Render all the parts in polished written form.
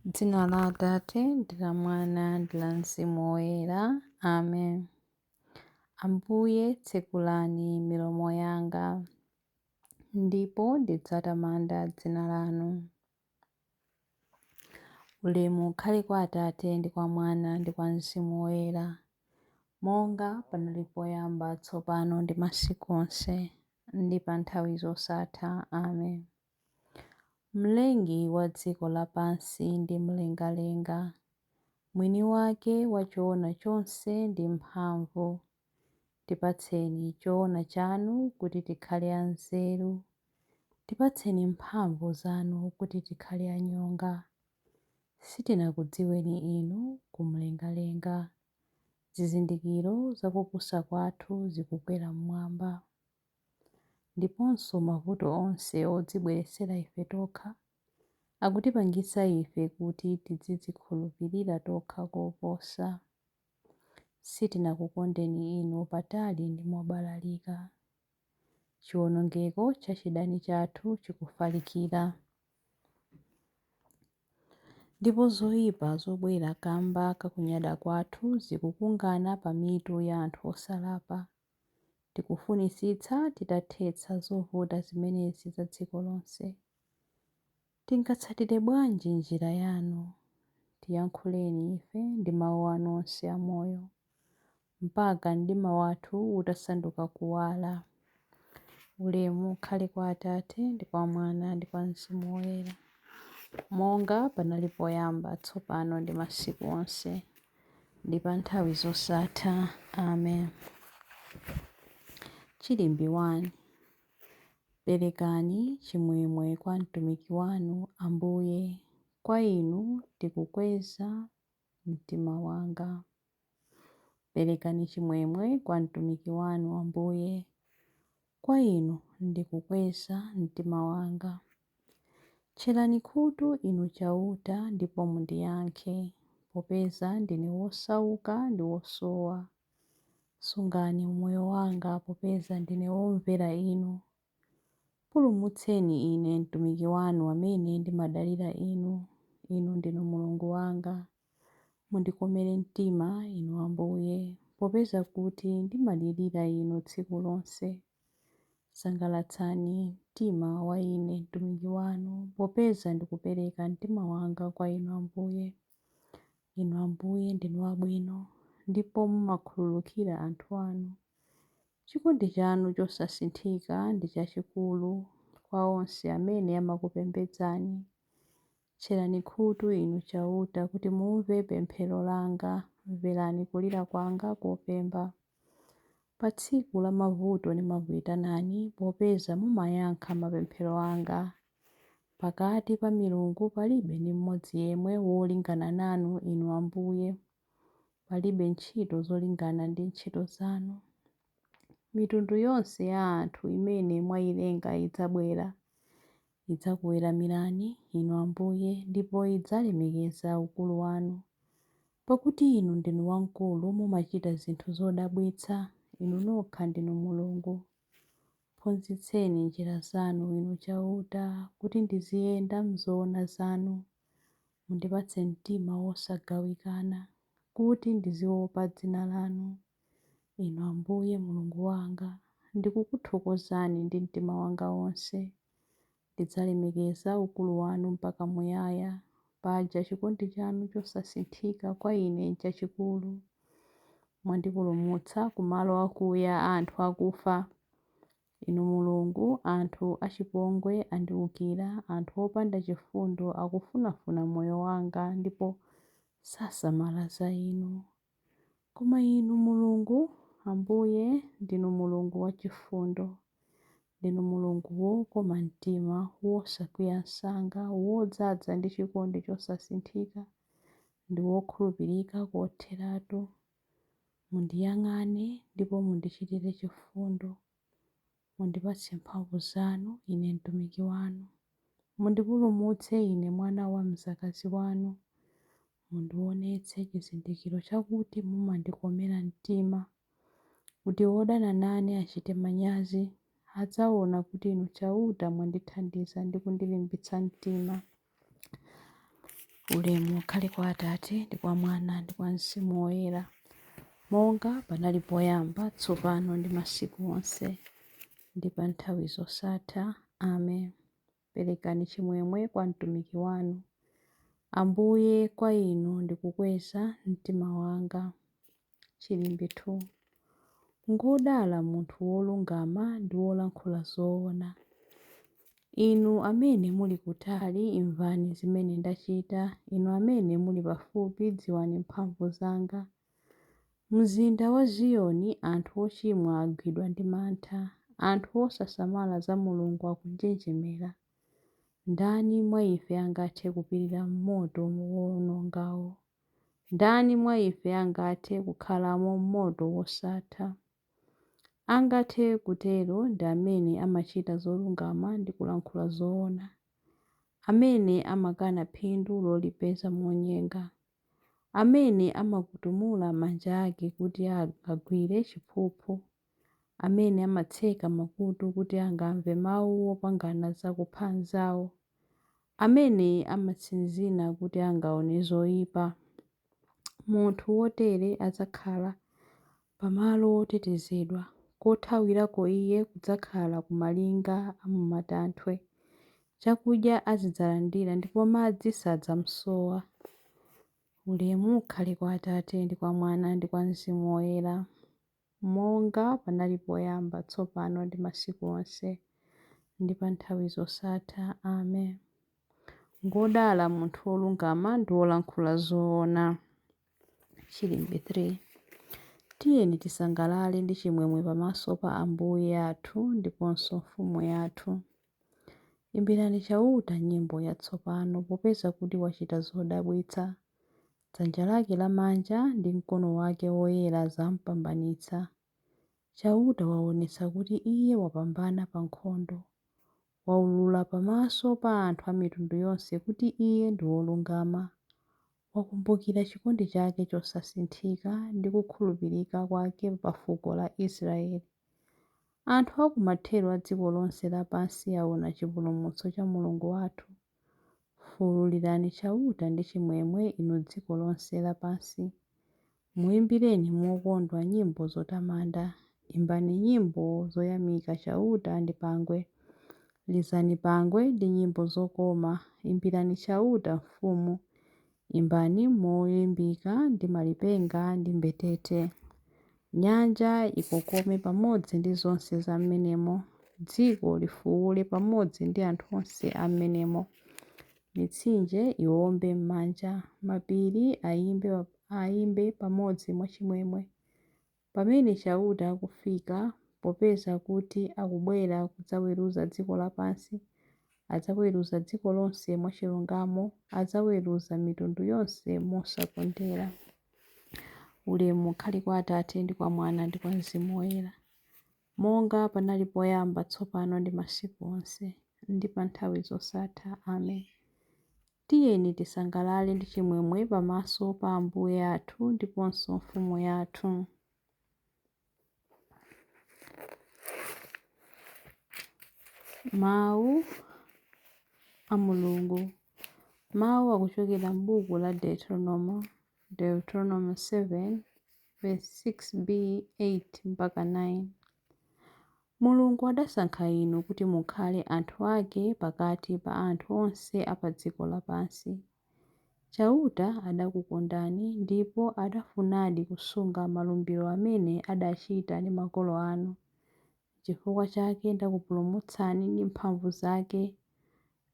Dzina la Atate ndi la Mwana ndi la Mzimu Woyera. Amen. Ambuye tsekulani milomo yanga, ndipo ndidzatamanda dzina lanu. Ulemu ukhale kwa Atate ndi kwa Mwana ndi kwa Mzimu Woyera, monga panali poyamba tsopano ndi masiku onse ndi pa nthawi zosatha. Amen. Mlengi wa dziko lapansi ndi mlengalenga, mwini wake wa choona chonse ndi mphamvu, tipatseni choona chanu kuti tikhale anzeru, tipatseni mphamvu zanu kuti tikhale anyonga. Sitinakudziweni inu kumlengalenga, zizindikiro zakupusa kwathu zikukwera mmwamba. Ndiponso mavuto onse odzibweresera ife tokha akutipangitsa ife kuti tidzidzikhulupirira tokha koposa. Sitinakukondeni inu patali ndi mobalalika, chiwonongeko cha chidani chathu chikufalikira, ndipo zoyipa zobwera kamba kakunyada kwathu zikukungana pa mitu ya anthu osalapa. Tikufunisitsa titathetsa zovuta zimenezi za dziko lonse. Tingatsatire bwanji njira yanu? Tiyankhuleni ife ndi mawu anu onse amoyo, mpaka mdima wathu utasanduka kuwala. Ulemu ukhale kwa Atate ndi kwa Mwana ndi kwa Mzimu Woyera, monga panali poyamba tsopano ndi masiku onse ndi pa nthawi zosatha. Amen. Chilimbi 1. Perekani chimwemwe kwa mtumiki wanu Ambuye, kwa inu ndikukweza mtima wanga. Perekani chimwemwe kwa mtumiki wanu Ambuye, kwa inu ndikukweza mtima wanga. Tcherani khutu inu chauta ndipo mundiyankhe, popeza ndine wosauka ndi wosowa. Sungani moyo wanga popeza ndine womvera inu. Pulumutseni ine mtumiki wanu amene ndimadalira inu. Inu ndinu Mulungu wanga. Mundikomere mtima inu Ambuye, popeza kuti ndimalirira inu tsiku lonse. Sangalatsani mtima wa ine mtumiki wanu, popeza ndikupereka mtima wanga kwa inu Ambuye. Inu Ambuye ndinu abwino, ndipo mumakhululukira anthu anu. Chikondi chanu chosasinthika ndi chachikulu kwa onse amene amakupembedzani. Tcherani khutu inu chauta kuti mumve pemphero langa, mverani kulira kwanga kopemba. Pa tsiku la mavuto ndimakuyitanani, popeza mumayankha mapemphero anga. Pakati pa milungu palibe ndi mmodzi yemwe wolingana nanu inu Ambuye. Palibe ntchito zolingana ndi ntchito zanu. Mitundu yonse ya anthu imene mwayilenga idzakuweramirani inu Ambuye, ndipo idzalemekeza ukulu wanu. Pakuti inu ndinu wamkulu, mumachita zinthu zodabwitsa, inu nokha ndinu Mulungu. Phunzitseni njira zanu inu chauta, kuti ndiziyenda m'zoona zanu. Mundipatse mtima wosagawikana, kuti ndiziopa dzina lanu. Inu Ambuye Mulungu wanga, ndikukuthokozani ndi mtima wanga wonse. Ndidzalemekeza ukulu wanu mpaka muyaya, paja chikondi chanu chosasinthika kwa ine n'chachikulu. Mwandipulumutsa ku malo akuya a anthu akufa. Inu Mulungu, anthu achipongwe andiwukira, anthu opanda chifundo akufunafuna moyo wanga ndipo sasamala za inu. Koma inu Mulungu Ambuye ndinu Mulungu wachifundo. Ndinu Mulungu wokoma mtima, wosakwiya msanga, wodzaza ndi chikondi chosasinthika, ndi wokhulupirika kotheratu. Mundiyang'ane ndipo mundichitire chifundo. Mundipatse mphamvu zanu ine mtumiki wanu. Mundipulumutse ine mwana wa mzakazi wanu. Mundionetse chizindikiro chakuti mumandikomera mtima, kuti wodana nane achite manyazi. Adzaona kuti inu chauta mwandithandiza ndi kundilimbitsa mtima. Ulemu ukhale kwa Atate ndi kwa Mwana ndi kwa Mzimu Woyera, monga panali poyamba, tsopano ndi masiku onse, ndi pa nthawi zosatha. Amen. Perekani chimwemwe kwa mtumiki wanu. Ambuye, kwa inu ndikukweza mtima wanga. Chilimbe 2. Ngodala munthu wolungama ndi wolankhula zoona. Inu amene muli kutali, imvani zimene ndachita. Inu amene muli pafupi, dziwani mphamvu zanga. Mzinda wa Ziyoni anthu ochimwa agwidwa ndi mantha. Anthu osasamala za Mulungu akunjenjemera. Ndani mwa ife angathe kupirira moto wowonongawo? Ndani mwa ife angathe kukhalamo moto wosatha? Angathe kutero ndi amene amachita zolungama ndi kulankhula zoona, amene amakana phindu lolipeza monyenga, amene amakutumula manja ake kuti agwire chiphuphu, amene amatseka makutu kuti angamve mawu opangana zakupha anzawo, amene amatsinzina kuti angaone zoyipa. Munthu wotere adzakhala pamalo otetezedwa, kothawirako iye kudzakhala kumalinga amumatanthwe. Chakudya azidzalandira ndipo madzi sadzamsowa. Ulemu ukhale kwa Atate ndi kwa Mwana ndi kwa Mzimu Woyera, monga panali poyamba, tsopano ndi masiku onse, ndi pa nthawi zosatha. Amen. Ngodala munthu wolungama ndi wolankhula zoona. Chilimbe 3. Tiyeni tisangalale ndi chimwemwe pamaso pa Ambuye athu ndiponso mfumu yathu. Imbirani chauta nyimbo yatsopano, popeza kuti wachita zodabwitsa. Dzanja lake lamanja ndi mkono wake woyera zampambanitsa. Chauta waonetsa kuti iye wapambana pa nkhondo. Waulula pamaso pa anthu a mitundu yonse kuti iye ndi wolungama. Wakumbukira chikondi chake chosasinthika ndi kukhulupirika kwake pa fuko la Israeli. Anthu akumathero a dziko lonse lapansi aona chipulumutso cha Mulungu wathu. Fuwulirani chauta ndi chimwemwe, inu dziko lonse lapansi. Muyimbireni mokondwa nyimbo zotamanda. Imbani nyimbo zoyamika chauta ndi pangwe. Lizani pangwe ndi nyimbo zokoma. Imbirani chauta mfumu. Imbani moyimbika ndi malipenga ndi mbetete. Nyanja ikokome pamodzi ndi zonse za m'menemo. Dziko lifuwule pamodzi ndi anthu onse a m'menemo. Mitsinje iwombe m'manja. Mapiri ayimbe pamodzi mwachimwemwe. Pamene chauta akufika, popeza kuti akubwera kudzaweruza dziko lapansi, adzaweruza dziko lonse mwachilungamo, adzaweruza mitundu yonse mosakondera. Ulemu ukhale kwa Atate ndi kwa Mwana ndi kwa Mzimu Woyera, monga panali poyamba, tsopano ndi masiku onse, ndi pa nthawi zosatha. Amen. Tiyeni tisangalale ndi chimwemwe pamaso pa Ambuye athu ndiponso mfumu yathu. Mawu a Mulungu. Mawu akuchokera m'buku la Deuteronomy 7 verse 6b 8 mpaka 9. Mulungu adasankha inu kuti mukhale anthu ake pakati pa anthu onse apa dziko lapansi. Chauta adakukondani ndipo adafunadi kusunga malumbiro amene adachita ndi makolo anu. Chifukwa chake ndakupulumutsani ndi mphamvu zake,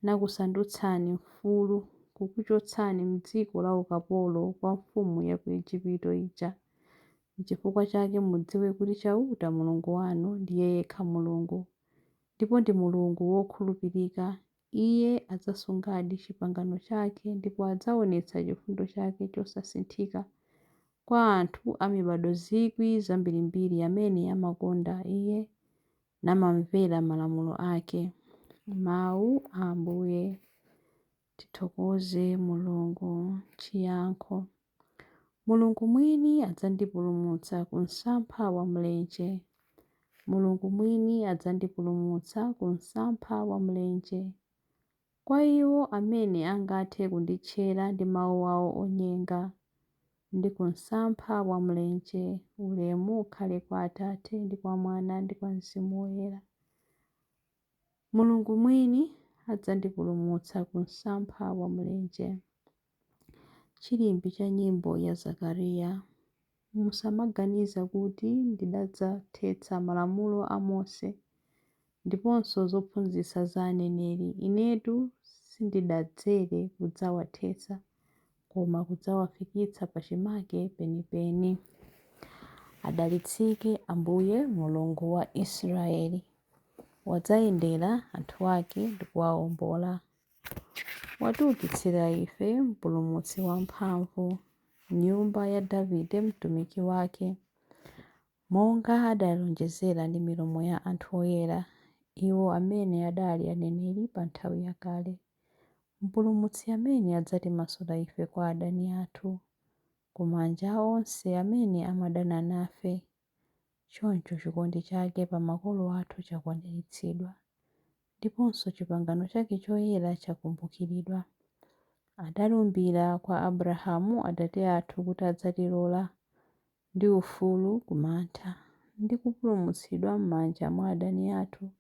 nakusandutsani mfulu, kukuchotsani m'dziko la ukapolo kwa mfumu ya ku Igupto ija. Chifukwa chake mudziwe kuti chauta Mulungu wanu ndiye yekha Mulungu, ndipo ndi Mulungu wokhulupirika. Iye adzasungadi pangano chake ndipo adzaonetsa chifundo chake chosasinthika kwa anthu a mibado zikwi zambirimbiri amene amakonda iye namamvera malamulo ake. Mawu a Ambuye. Tithokoze Mulungu. Chiyankho. Mulungu mwini adzandipulumutsa ku msampha wa mlenje. Mulungu mwini adzandipulumutsa ku msampha wa mlenje. Kwa iwo amene angathe kunditchera ndi mawu awo onyenga ndi ku msampha wa mlenje, ulemu ukhale kwa Atate ndi kwa Mwana ndi kwa Mzimu Woyera. Mulungu mwini adzandipulumutsa ku msampha wa mlenje. Chilimbi cha nyimbo ya Zakariya. Musamaganiza kuti ndidadzathetsa malamulo a Mose ndiponso zophunzitsa za aneneri. Inetu sindidadzere kudzawathetsa, koma kudzawafikitsa pachimake penipeni. Adalitsike Ambuye Mulungu wa Israeli, wadzayendera anthu ake ndi kuwawombola. Watiukitsira ife mpulumutsi wamphamvu, nyumba ya Davide mtumiki wake, monga adalonjezera ndi milomo ya anthu oyera, iwo amene adali aneneri pa nthawi yakale. Mpulumutsi amene adzatimasula ife kwa adani athu, ku manja a onse amene amadana nafe. Choncho chikondi chake pa makolo athu chakwaniritsidwa, ndiponso pangano chake choyera chakumbukiridwa. Adalumbira kwa Abrahamu Atate athu kuti adzatilola ndi ufulu ku mantha ndi kupulumutsidwa m'manja mwa adani athu,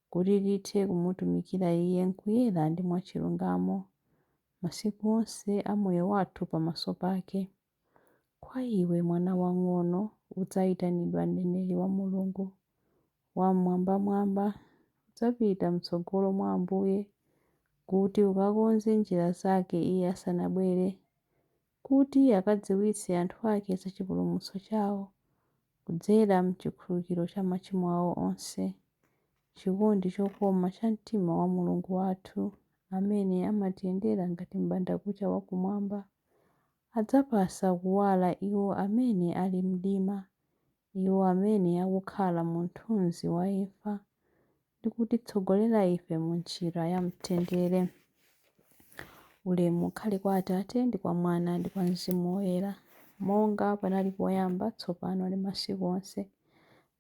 kuti tithe kumutumikira Iye nkuyera ndi mwachilungamo masiku onse a moyo wathu pamaso pake. Kwa iwe mwana wang'ono udzayitanidwa mneneri wa Mulungu Wammwambamwamba. Udzapita m'tsogolo mwa Ambuye kuti ukakonze njira zake Iye asanabwere, kuti akadziwitse anthu ake za chipulumutso chawo kudzera m'chikhululukiro cha machimo awo onse. Chikondi chokoma cha mtima wa Mulungu wathu, amene amatiyendera ngati m'bandakucha wakumwamba, adzapasa kuwala iwo amene ali mdima, iwo amene akukhala mu mthunzi wa imfa, ndi kutitsogolera ife mu njira ya mtendere. Ulemu ukhale kwa Atate ndi kwa Mwana ndi kwa Mzimu Woyera, monga panali poyamba, tsopano ndi masiku onse,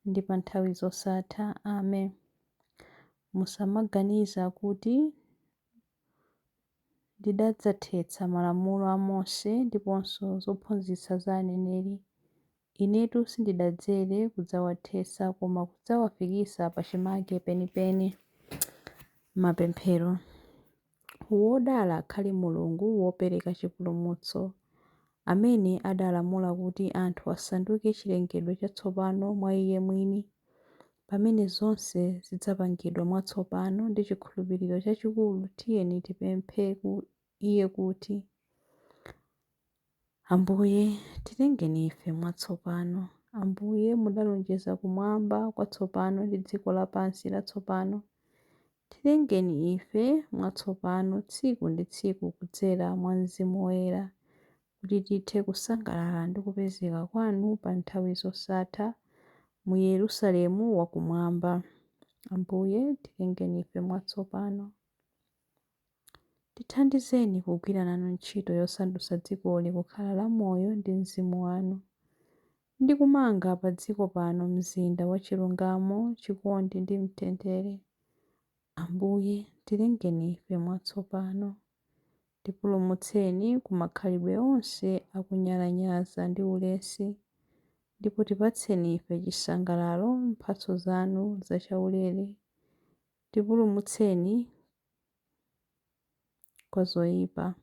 ndi pa nthawi zosatha. Amen. Musamaganiza kuti ndidadzathetsa malamulo a Mose ndiponso zophunzitsa za aneneri. Inetu sindidadzere kudzawathetsa, koma kudzawafikitsa pachimake penipeni. Mapemphero. Wodala akhale Mulungu wopereka chipulumutso, amene adalamula kuti anthu asanduke chilengedwe chatsopano mwa Iye mwini, pamene zonse zidzapangidwa mwatsopano ndi chikhulupiriro chachikulu. Tiyeni tipemphe Iye kuti: Ambuye, titengeni ife mwatsopano. Ambuye, mudalonjeza kumwamba kwatsopano ndi dziko lapansi latsopano. Titengeni ife mwatsopano tsiku ndi tsiku kudzera mwa Mzimu Woyera, kuti tithe kusangalala ndi kupezeka kwanu pa nthawi zosatha mu Yerusalemu wakumwamba. Ambuye, titengeni ife mwatsopano. Tithandizeni kugwira nanu ntchito yosandutsa dzikoli kukhala la moyo ndi mzimu wanu, ndi kumanga pa dziko pano mzinda wa chilungamo, chikondi ndi mtendere. Ambuye, titengeni ife mwatsopano. Tipulumutseni ku makhalidwe onse akunyalanyaza ndi ulesi, ndipo tipatseni ife chisangalalo mphatso zanu zachaulere. Tipulumutseni kwa zoyipa.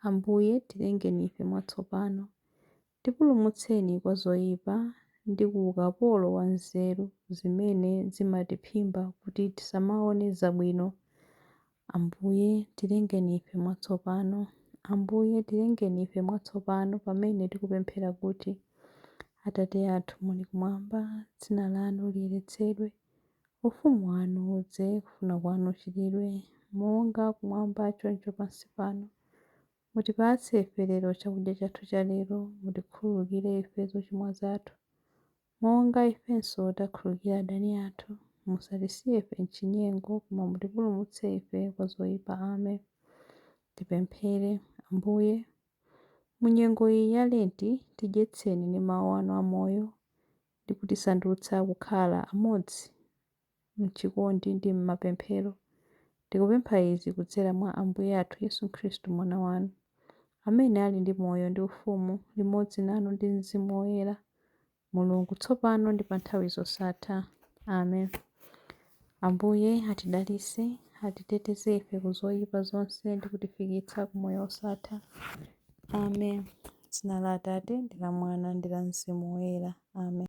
Ambuye, titengeni ife mwatsopano. Tipulumutseni kwa zoyipa ndi ku ukapolo wa nzeru zimene zimatiphimba kuti tisamaone zabwino. Ambuye, titengeni ife mwatsopano. Ambuye, titengeni ife mwatsopano pamene tikupemphera kuti: Atate athu muli kumwamba, dzina lanu liyeretsedwe, ufumu wanu udze, kufuna kwanu kuchitidwe monga kumwamba choncho pansi pano. Mutipatse ife lero chakudya chathu cha lero. Mutikhululukire ife zochimwa zathu, monga ifenso takhululukira adani athu. Musatisiye ife m'chinyengo, koma mutipulumutse ife kwa zoyipa. Amen. Tipemphere. Ambuye, mu nyengo iyi ya Lenti tidyetseni ndi mawu anu amoyo, ndi kutisandutsa kukhala amodzi m'chikondi ndi m'mapemphero. Tikupempha izi kudzera mwa Ambuye athu Yesu Khristu mwana wanu, amene ali ndi moyo ndi ufumu limodzi nanu ndi Mzimu Woyera, Mulungu tsopano ndi pa nthawi zosatha. Amen. Ambuye atidalitse, atiteteze ife ku zoyipa zonse ndi kutifikitsa ku moyo wosatha. Amen. Dzina la Atate ndi la Mwana ndi la Mzimu Woyera. Amen.